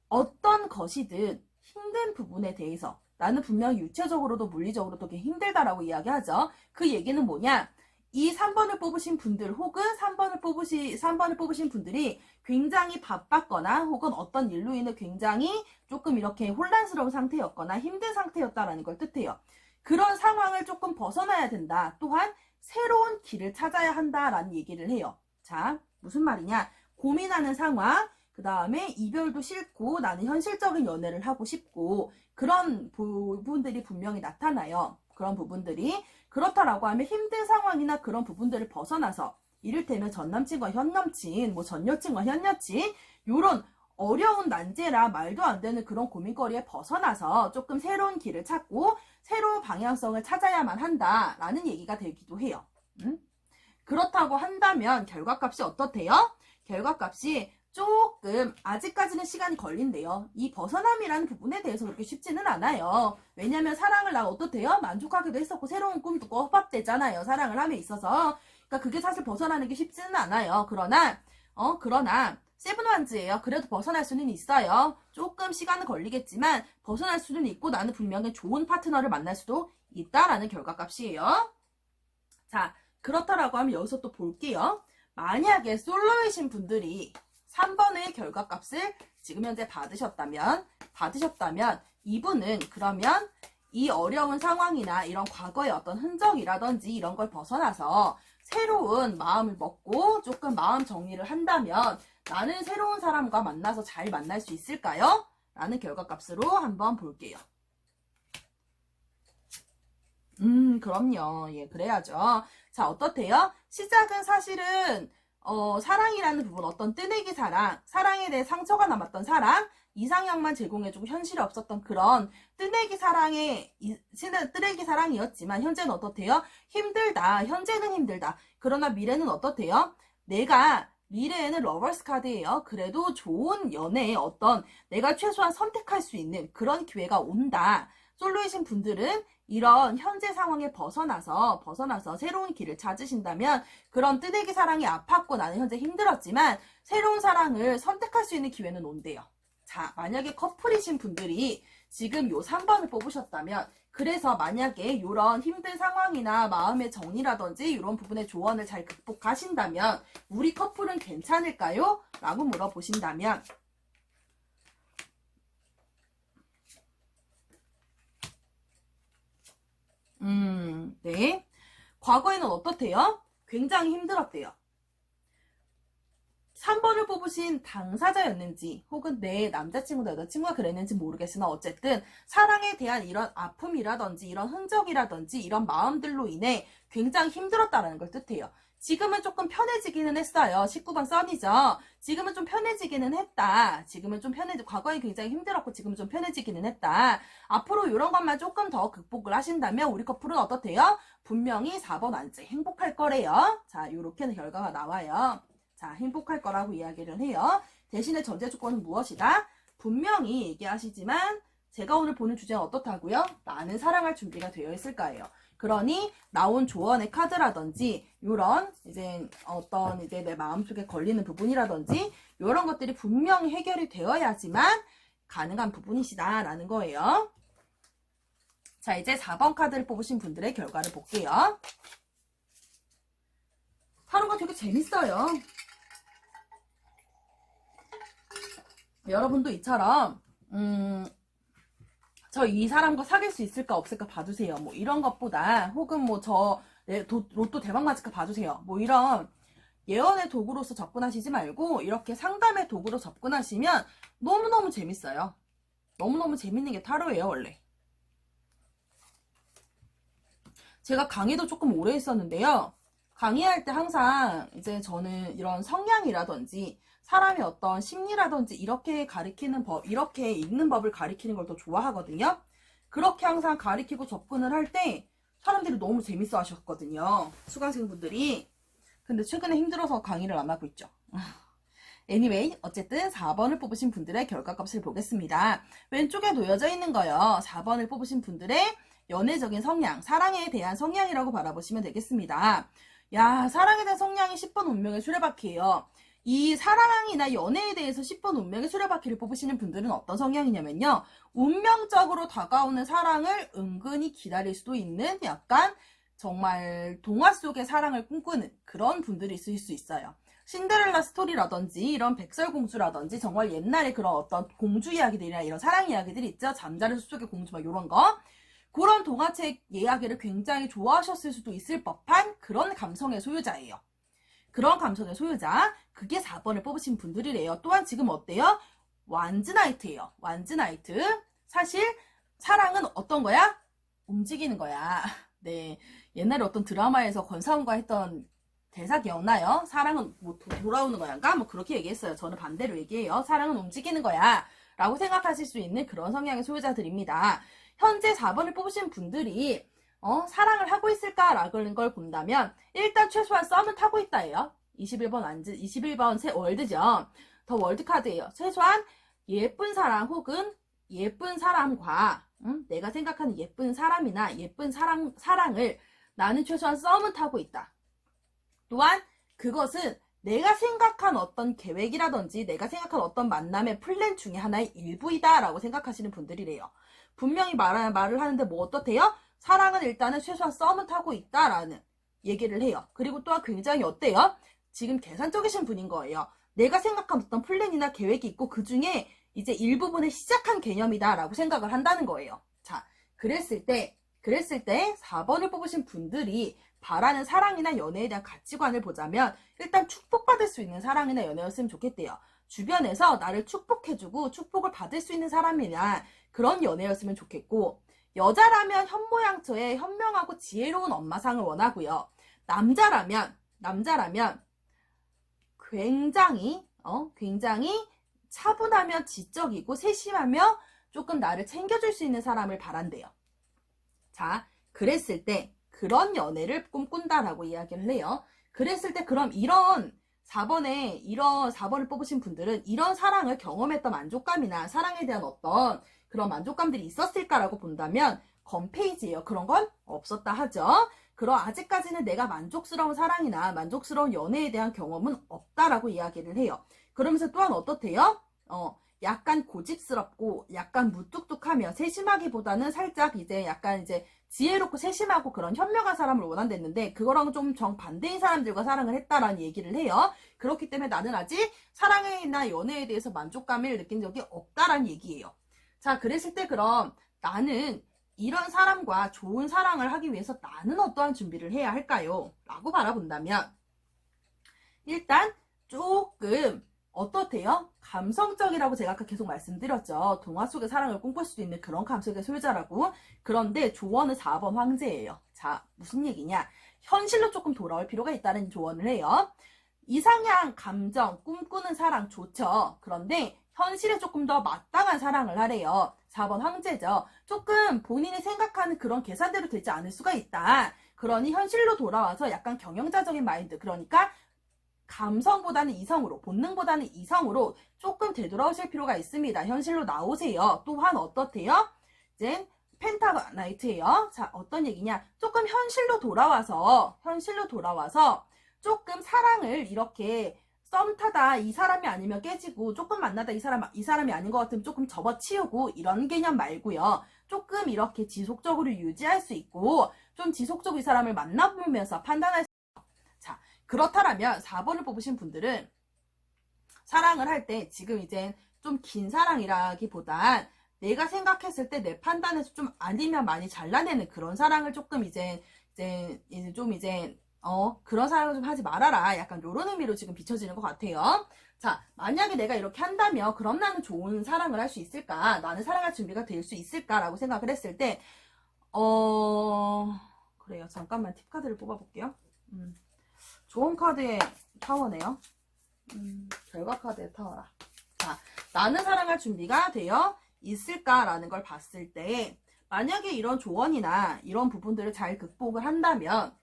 어떤 것이든 힘든 부분에 대해서 나는 분명히 육체적으로도 물리적으로도 되게 힘들다라고 이야기하죠. 그 얘기는 뭐냐? 이 3번을 뽑으신 분들 혹은 3번을 뽑으신 분들이 굉장히 바빴거나 혹은 어떤 일로 인해 굉장히 조금 이렇게 혼란스러운 상태였거나 힘든 상태였다라는 걸 뜻해요. 그런 상황을 조금 벗어나야 된다. 또한 새로운 길을 찾아야 한다라는 얘기를 해요. 자, 무슨 말이냐? 고민하는 상황, 그 다음에 이별도 싫고 나는 현실적인 연애를 하고 싶고 그런 부분들이 분명히 나타나요. 그런 부분들이 그렇다라고 하면 힘든 상황이나 그런 부분들을 벗어나서 이를테면 전남친과 현남친, 뭐 전여친과 현여친 요런 어려운 난제라 말도 안 되는 그런 고민거리에 벗어나서 조금 새로운 길을 찾고 새로운 방향성을 찾아야만 한다라는 얘기가 되기도 해요. 그렇다고 한다면 결과값이 어떻대요? 결과값이 조금 아직까지는 시간이 걸린대요. 이 벗어남이라는 부분에 대해서 그렇게 쉽지는 않아요. 왜냐면 사랑을 나 어떻대요? 만족하기도 했었고 새로운 꿈도 꿔 허밥되잖아요. 사랑을 함에 있어서. 그러니까 그게 사실 벗어나는 게 쉽지는 않아요. 그러나 세븐 완즈예요. 그래도 벗어날 수는 있어요. 조금 시간은 걸리겠지만 벗어날 수는 있고 나는 분명히 좋은 파트너를 만날 수도 있다라는 결과값이에요. 자, 그렇다라고 하면 여기서 또 볼게요. 만약에 솔로이신 분들이 3번의 결과값을 지금 현재 받으셨다면 이분은 그러면 이 어려운 상황이나 이런 과거의 어떤 흔적이라든지 이런 걸 벗어나서 새로운 마음을 먹고 조금 마음 정리를 한다면 나는 새로운 사람과 만나서 잘 만날 수 있을까요? 라는 결과값으로 한번 볼게요. 그럼요. 예, 그래야죠. 자, 어떻대요? 시작은 사실은 사랑이라는 부분, 어떤 뜨내기 사랑에 대해 상처가 남았던 사랑, 이상형만 제공해주고 현실이 없었던 그런 뜨내기 사랑이었지만 현재는 어떻대요? 힘들다. 현재는 힘들다. 그러나 미래는 어떻대요? 미래에는 러버스 카드예요. 그래도 좋은 연애에 어떤 내가 최소한 선택할 수 있는 그런 기회가 온다. 솔로이신 분들은 이런 현재 상황에 벗어나서 새로운 길을 찾으신다면 그런 뜨내기 사랑이 아팠고 나는 현재 힘들었지만 새로운 사랑을 선택할 수 있는 기회는 온대요. 자, 만약에 커플이신 분들이 지금 요 3번을 뽑으셨다면 그래서 만약에 이런 힘든 상황이나 마음의 정리라든지 이런 부분의 조언을 잘 극복하신다면 우리 커플은 괜찮을까요? 라고 물어보신다면 네. 과거에는 어떻대요? 굉장히 힘들었대요. 3번을 뽑으신 당사자였는지 혹은 내 남자친구나 여자친구가 그랬는지 모르겠으나 어쨌든 사랑에 대한 이런 아픔이라든지 이런 흔적이라든지 이런 마음들로 인해 굉장히 힘들었다는 걸 뜻해요. 지금은 조금 편해지기는 했어요. 19번 썬이죠. 지금은 좀 편해지기는 했다. 지금은 좀 과거에 굉장히 힘들었고 지금은 좀 편해지기는 했다. 앞으로 이런 것만 조금 더 극복을 하신다면 우리 커플은 어떻대요? 분명히 4번 완전 행복할 거래요. 자, 요렇게는 결과가 나와요. 자, 행복할 거라고 이야기를 해요. 대신에 전제 조건은 무엇이다? 분명히 얘기하시지만 제가 오늘 보는 주제는 어떻다고요? 나는 사랑할 준비가 되어 있을까예요. 그러니 나온 조언의 카드라든지 요런 이제 어떤 이제 내 마음속에 걸리는 부분이라든지 요런 것들이 분명히 해결이 되어야지만 가능한 부분이시다라는 거예요. 자, 이제 4번 카드를 뽑으신 분들의 결과를 볼게요. 타로가 되게 재밌어요. 여러분도 이처럼 저 이 사람과 사귈 수 있을까 없을까 봐주세요. 뭐 이런 것보다 혹은 뭐 로또 대박 맞을까 봐주세요. 뭐 이런 예언의 도구로서 접근하시지 말고 이렇게 상담의 도구로 접근하시면 너무너무 재밌어요. 너무너무 재밌는 게 타로예요, 원래. 제가 강의도 조금 오래 했었는데요. 강의할 때 항상 이제 저는 이런 성향이라든지 사람의 어떤 심리라든지 이렇게 가리키는 법, 이렇게 읽는 법을 가리키는 걸 더 좋아하거든요. 그렇게 항상 가리키고 접근을 할 때 사람들이 너무 재밌어 하셨거든요. 수강생분들이. 근데 최근에 힘들어서 강의를 안 하고 있죠. anyway, 어쨌든 4번을 뽑으신 분들의 결과값을 보겠습니다. 왼쪽에 놓여져 있는 거요. 4번을 뽑으신 분들의 연애적인 성향, 사랑에 대한 성향이라고 바라보시면 되겠습니다. 야, 사랑에 대한 성향이 10번 운명의 수레바퀴예요. 이 사랑이나 연애에 대해서 10번 운명의 수레바퀴를 뽑으시는 분들은 어떤 성향이냐면요. 운명적으로 다가오는 사랑을 은근히 기다릴 수도 있는 약간 정말 동화 속의 사랑을 꿈꾸는 그런 분들이 있을 수 있어요. 신데렐라 스토리라든지 이런 백설공주라든지 정말 옛날에 그런 어떤 공주 이야기들이나 이런 사랑 이야기들이 있죠. 잠자는 숲속의 공주 막 이런 거. 그런 동화책 이야기를 굉장히 좋아하셨을 수도 있을 법한 그런 감성의 소유자예요. 그런 감성의 소유자, 그게 4번을 뽑으신 분들이래요. 또한 지금 어때요? 완즈나이트예요. 완즈나이트. 사실 사랑은 어떤 거야? 움직이는 거야. 네, 옛날에 어떤 드라마에서 권사훈과 했던 대사 기억나요? 사랑은 뭐 돌아오는 거야인가? 뭐 그렇게 얘기했어요. 저는 반대로 얘기해요. 사랑은 움직이는 거야 라고 생각하실 수 있는 그런 성향의 소유자들입니다. 현재 4번을 뽑으신 분들이 사랑을 하고 있을까라는 걸 본다면 일단 최소한 썸은 타고 있다예요. 21번 월드죠. 더 월드 카드예요. 최소한 예쁜 사람 혹은 예쁜 사람과 내가 생각하는 예쁜 사람이나 예쁜 사랑을 나는 최소한 썸은 타고 있다. 또한 그것은 내가 생각한 어떤 계획이라든지 내가 생각한 어떤 만남의 플랜 중에 하나의 일부이다 라고 생각하시는 분들이래요. 분명히 말을 하는데 뭐 어떻대요? 사랑은 일단은 최소한 썸은 타고 있다라는 얘기를 해요. 그리고 또한 굉장히 어때요? 지금 계산적이신 분인 거예요. 내가 생각한 어떤 플랜이나 계획이 있고 그 중에 이제 일부분을 시작한 개념이다 라고 생각을 한다는 거예요. 자, 그랬을 때 4번을 뽑으신 분들이 바라는 사랑이나 연애에 대한 가치관을 보자면 일단 축복받을 수 있는 사랑이나 연애였으면 좋겠대요. 주변에서 나를 축복해주고 축복을 받을 수 있는 사람이나 그런 연애였으면 좋겠고, 여자라면 현모양처에 현명하고 지혜로운 엄마상을 원하고요. 남자라면 굉장히 차분하며 지적이고 세심하며 조금 나를 챙겨줄 수 있는 사람을 바란대요. 자, 그랬을 때 그런 연애를 꿈꾼다라고 이야기를 해요. 그랬을 때 그럼 이런 4번을 뽑으신 분들은 이런 사랑을 경험했던 만족감이나 사랑에 대한 어떤 그런 만족감들이 있었을까라고 본다면 건페이지예요. 그런 건 없었다 하죠. 그럼 아직까지는 내가 만족스러운 사랑이나 만족스러운 연애에 대한 경험은 없다라고 이야기를 해요. 그러면서 또한 어떻대요? 약간 고집스럽고 약간 무뚝뚝하며 세심하기보다는 살짝 약간 지혜롭고 세심하고 그런 현명한 사람을 원한댔는데 그거랑은 좀 정반대인 사람들과 사랑을 했다라는 얘기를 해요. 그렇기 때문에 나는 아직 사랑이나 연애에 대해서 만족감을 느낀 적이 없다라는 얘기예요. 자, 그랬을 때 그럼 나는 이런 사람과 좋은 사랑을 하기 위해서 나는 어떠한 준비를 해야 할까요? 라고 바라본다면 일단 조금 어떻대요? 감성적이라고 제가 아까 계속 말씀드렸죠. 동화 속의 사랑을 꿈꿀 수도 있는 그런 감성의 소유자라고. 그런데 조언은 4번 황제예요. 자, 무슨 얘기냐? 현실로 조금 돌아올 필요가 있다는 조언을 해요. 이상향 감정, 꿈꾸는 사랑 좋죠. 그런데 현실에 조금 더 마땅한 사랑을 하래요. 4번 황제죠. 조금 본인이 생각하는 그런 계산대로 되지 않을 수가 있다. 그러니 현실로 돌아와서 약간 경영자적인 마인드, 그러니까 감성보다는 이성으로, 본능보다는 이성으로 조금 되돌아오실 필요가 있습니다. 현실로 나오세요. 또한 어떻대요? 이제 펜타나이트예요. 자, 어떤 얘기냐? 조금 현실로 돌아와서 조금 사랑을 이렇게 썸 타다 이 사람이 아니면 깨지고, 조금 만나다 이 사람이 아닌 것 같으면 조금 접어치우고, 이런 개념 말고요. 조금 이렇게 지속적으로 유지할 수 있고, 좀 지속적으로 이 사람을 만나보면서 판단할 수 있어요. 자, 그렇다면 4번을 뽑으신 분들은 사랑을 할 때 지금 이제 좀 긴 사랑이라기보단 내가 생각했을 때 내 판단에서 좀 아니면 많이 잘라내는 그런 사랑을 조금 그런 사랑을 좀 하지 말아라. 약간 요런 의미로 지금 비춰지는 것 같아요. 자, 만약에 내가 이렇게 한다면 그럼 나는 좋은 사랑을 할 수 있을까? 나는 사랑할 준비가 될 수 있을까라고 생각을 했을 때 그래요. 잠깐만 팁카드를 뽑아볼게요. 좋은 카드의 타워네요. 결과 카드의 타워라. 자, 나는 사랑할 준비가 되어 있을까라는 걸 봤을 때 만약에 이런 조언이나 이런 부분들을 잘 극복을 한다면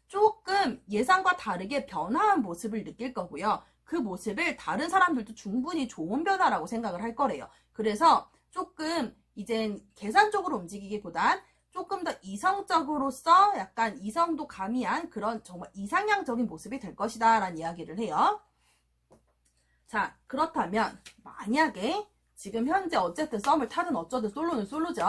조금 예상과 다르게 변화한 모습을 느낄 거고요. 그 모습을 다른 사람들도 충분히 좋은 변화라고 생각을 할 거래요. 그래서 조금 이젠 계산적으로 움직이기보단 조금 더 이성적으로서 약간 이성도 가미한 그런 정말 이상향적인 모습이 될 것이다 라는 이야기를 해요. 자, 그렇다면 만약에 지금 현재 어쨌든 썸을 타든 어쩌든 솔로는 솔로죠.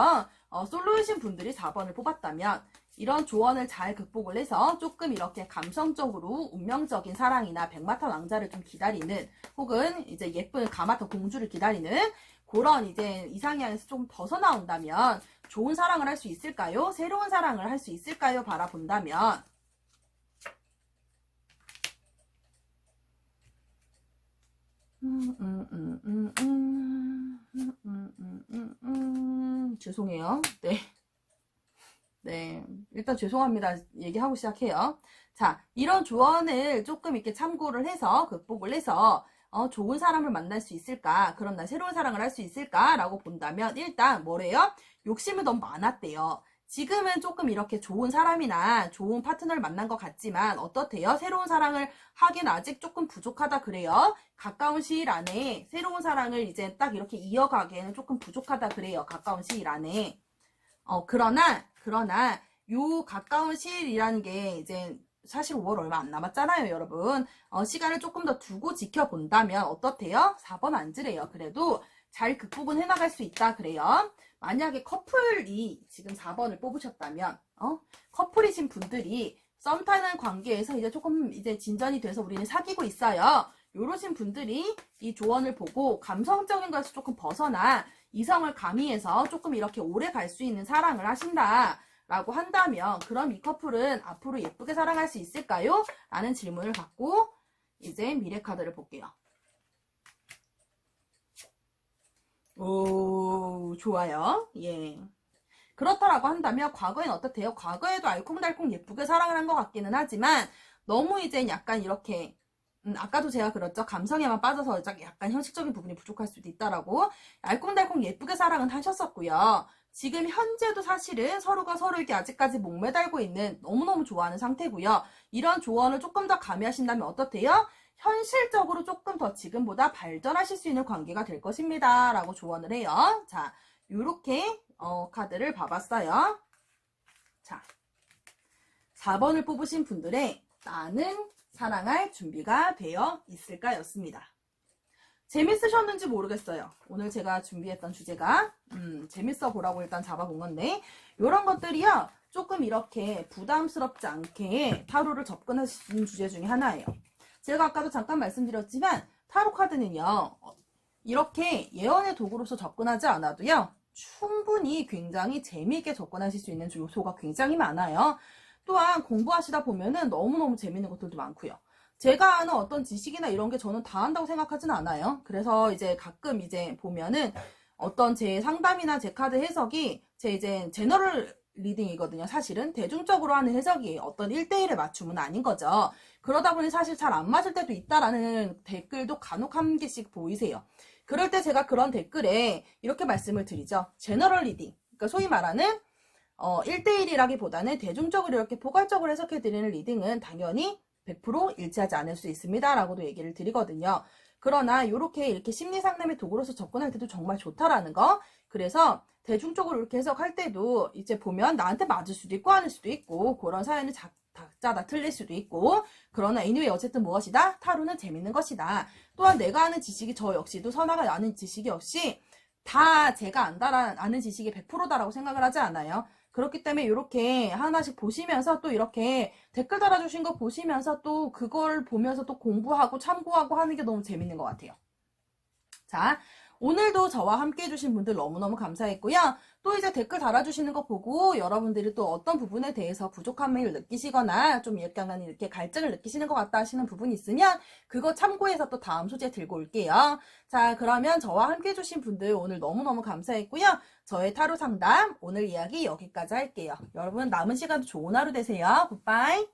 솔로이신 분들이 4번을 뽑았다면 이런 조언을 잘 극복을 해서 조금 이렇게 감성적으로 운명적인 사랑이나 백마탄 왕자를 좀 기다리는, 혹은 이제 예쁜 가마타 공주를 기다리는 그런 이제 이상향에서 좀 벗어나온다면 좋은 사랑을 할 수 있을까요? 새로운 사랑을 할 수 있을까요? 바라본다면 죄송해요. 네, 일단 죄송합니다. 얘기하고 시작해요. 자, 이런 조언을 조금 이렇게 참고를 해서 극복을 해서 좋은 사람을 만날 수 있을까? 그럼 나 새로운 사랑을 할 수 있을까? 라고 본다면 일단 뭐래요? 욕심은 너무 많았대요. 지금은 조금 이렇게 좋은 사람이나 좋은 파트너를 만난 것 같지만 어떻대요? 새로운 사랑을 하긴 아직 조금 부족하다 그래요. 가까운 시일 안에 새로운 사랑을 이제 딱 이렇게 이어가기에는 조금 부족하다 그래요. 가까운 시일 안에. 그러나 요 가까운 시일이라는 게 이제 사실 5월 얼마 안 남았잖아요, 여러분. 시간을 조금 더 두고 지켜본다면 어떻대요? 4번 앉으래요. 그래도 잘 극복은 해나갈 수 있다 그래요. 만약에 커플이 지금 4번을 뽑으셨다면 커플이신 분들이 썸 타는 관계에서 이제 조금 이제 진전이 돼서 우리는 사귀고 있어요. 요러신 분들이 이 조언을 보고 감성적인 것에서 조금 벗어나 이성을 가미해서 조금 이렇게 오래 갈 수 있는 사랑을 하신다 라고 한다면 그럼 이 커플은 앞으로 예쁘게 사랑할 수 있을까요? 라는 질문을 받고 이제 미래 카드를 볼게요. 오, 좋아요. 예. 그렇다라고 한다면 과거엔 어떻대요? 과거에도 알콩달콩 예쁘게 사랑을 한 것 같기는 하지만 너무 이제 약간 이렇게 아까도 제가 그랬죠. 감성에만 빠져서 약간 형식적인 부분이 부족할 수도 있다라고. 알콩달콩 예쁘게 사랑은 하셨었고요. 지금 현재도 사실은 서로가 서로에게 아직까지 목매달고 있는 너무너무 좋아하는 상태고요. 이런 조언을 조금 더 가미하신다면 어떻대요? 현실적으로 조금 더 지금보다 발전하실 수 있는 관계가 될 것입니다. 라고 조언을 해요. 자, 요렇게 카드를 봐봤어요. 자, 4번을 뽑으신 분들의 나는 사랑할 준비가 되어 있을까 였습니다. 재밌으셨는지 모르겠어요. 오늘 제가 준비했던 주제가 재밌어 보라고 일단 잡아본 건데 이런 것들이요 조금 이렇게 부담스럽지 않게 타로를 접근할 수 있는 주제 중에 하나예요. 제가 아까도 잠깐 말씀드렸지만 타로 카드는요 이렇게 예언의 도구로서 접근하지 않아도요 충분히 굉장히 재미있게 접근하실 수 있는 요소가 굉장히 많아요. 또한 공부하시다 보면은 너무너무 재밌는 것들도 많고요. 제가 아는 어떤 지식이나 이런 게 저는 다 한다고 생각하진 않아요. 그래서 이제 가끔 이제 보면은 어떤 제 상담이나 제 카드 해석이 제 이제 제너럴 리딩이거든요. 사실은 대중적으로 하는 해석이 어떤 1대1의 맞춤은 아닌 거죠. 그러다 보니 사실 잘 안 맞을 때도 있다라는 댓글도 간혹 한 개씩 보이세요. 그럴 때 제가 그런 댓글에 이렇게 말씀을 드리죠. 제너럴 리딩. 그러니까 소위 말하는 1대1이라기보다는 대중적으로 이렇게 포괄적으로 해석해드리는 리딩은 당연히 100% 일치하지 않을 수 있습니다. 라고도 얘기를 드리거든요. 그러나 이렇게 심리 상담의 도구로서 접근할 때도 정말 좋다라는 거. 그래서 대중적으로 이렇게 해석할 때도 이제 보면 나한테 맞을 수도 있고 아닐 수도 있고 그런 사연은 각자 다 틀릴 수도 있고 그러나 anyway 어쨌든 무엇이다? 타로는 재밌는 것이다. 또한 내가 아는 지식이 저 역시도 선아가 아는 지식이 역시 다 제가 아는 지식이 100%다라고 생각을 하지 않아요. 그렇기 때문에 이렇게 하나씩 보시면서 또 이렇게 댓글 달아주신 거 보시면서 또 그걸 보면서 또 공부하고 참고하고 하는 게 너무 재밌는 것 같아요. 자, 오늘도 저와 함께 해주신 분들 너무너무 감사했고요. 또 이제 댓글 달아주시는 거 보고 여러분들이 또 어떤 부분에 대해서 부족함을 느끼시거나 좀 약간 이렇게 갈증을 느끼시는 것 같다 하시는 부분이 있으면 그거 참고해서 또 다음 소재 들고 올게요. 자, 그러면 저와 함께 해주신 분들 오늘 너무너무 감사했고요. 저의 타로 상담 오늘 이야기 여기까지 할게요. 여러분 남은 시간도 좋은 하루 되세요. 굿바이.